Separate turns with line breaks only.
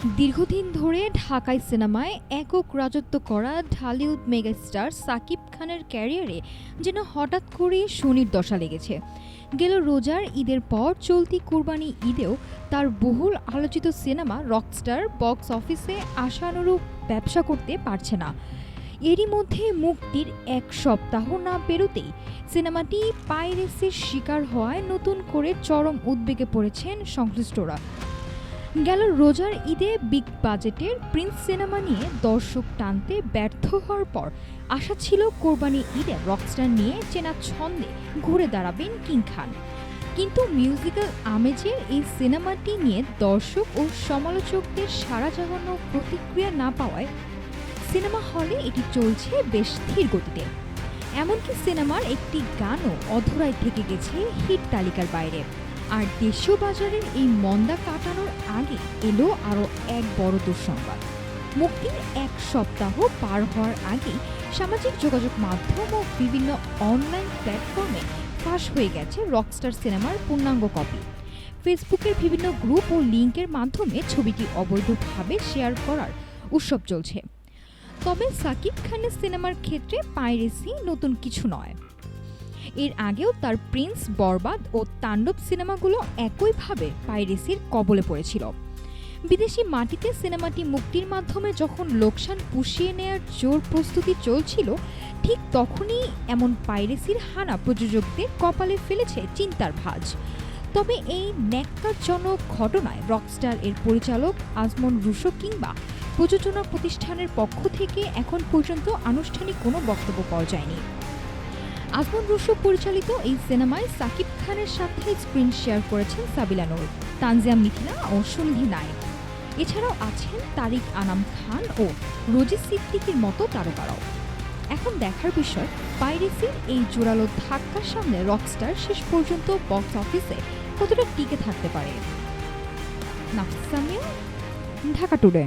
দীর্ঘদিন ধরে ঢাকাই সিনেমায় একক রাজত্ব করা ঢালিউড মেগাস্টার সাকিব খানের ক্যারিয়ারে যেন হঠাৎ করে শনির দশা লেগেছে। গেল রোজার ঈদের পর চলতি কুরবানি ঈদেও তার বহুল আলোচিত সিনেমা রকস্টার বক্স অফিসে আশানুরূপ ব্যবসা করতে পারছে না। এরই মধ্যে মুক্তির এক সপ্তাহ না পেরোতেই সিনেমাটি পাইরেসির শিকার হওয়ায় নতুন করে চরম উদ্বেগে পড়েছেন সংশ্লিষ্টরা। গেল রোজার ঈদে বিগ বাজেটের প্রিন্স সিনেমা নিয়ে দর্শক টানতে ব্যর্থ হওয়ার পর আশা ছিল কোরবানি ঈদে রকস্টার নিয়ে চেনা ছন্দে ঘুরে দাঁড়াবেন কিং খান। কিন্তু মিউজিক্যাল আমেজের এই সিনেমাটি নিয়ে দর্শক ও সমালোচকদের সাড়া জাগানো প্রতিক্রিয়া না পাওয়ায় সিনেমা হলে এটি চলছে বেশ ধীর গতিতে। এমনকি সিনেমার একটি গানও অধরায় থেকে গেছে হিট তালিকার বাইরে। আর দেশীয় বাজারের এই মন্দা কাটানোর আগে এলো আরও এক বড় দুঃসংবাদ। মুক্তির এক সপ্তাহ পার হওয়ার আগেই সামাজিক যোগাযোগ মাধ্যম ও বিভিন্ন অনলাইন প্ল্যাটফর্মে ফাঁস হয়ে গেছে রকস্টার সিনেমার পূর্ণাঙ্গ কপি। ফেসবুকের বিভিন্ন গ্রুপ ও লিঙ্কের মাধ্যমে ছবিটি অবৈধভাবে শেয়ার করার উৎসব চলছে। তবে সাকিব খানের সিনেমার ক্ষেত্রে পাইরেসি নতুন কিছু নয়। এর আগেও তার প্রিন্স, বরবাদ ও তাণ্ডব সিনেমাগুলো একইভাবে পাইরেসির কবলে পড়েছিল। বিদেশি মাটিতে সিনেমাটি মুক্তির মাধ্যমে যখন লোকসান পুষিয়ে নেয়ার জোর প্রস্তুতি চলছিল, ঠিক তখনই এমন পাইরেসির হানা প্রযোজকদের কপালে ফেলেছে চিন্তার ভাঁজ। তবে এই ন্যাক্কারজনক ঘটনায় রকস্টার এর পরিচালক আজমন রুশো কিংবা প্রযোজনা প্রতিষ্ঠানের পক্ষ থেকে এখন পর্যন্ত আনুষ্ঠানিক কোনো বক্তব্য পাওয়া যায়নি। আজমন রুশো পরিচালিত এই সিনেমায় সাকিব খানের সাথে স্ক্রিন শেয়ার করেছেন সাবিলা নূর, তানজিয়া মিথিলা ও সুনিধি নায়েক। এছাড়াও আছেন তারিক আনাম খান ও রোজি সিদ্দিকীর মতো তারকারাও। এখন দেখার বিষয় পাইরেসির এই জোরালো ধাক্কার সামনে রকস্টার শেষ পর্যন্ত বক্স অফিসে কতটা টিকে থাকতে পারে। নাফিস সামিয়া, ঢাকা টুডে।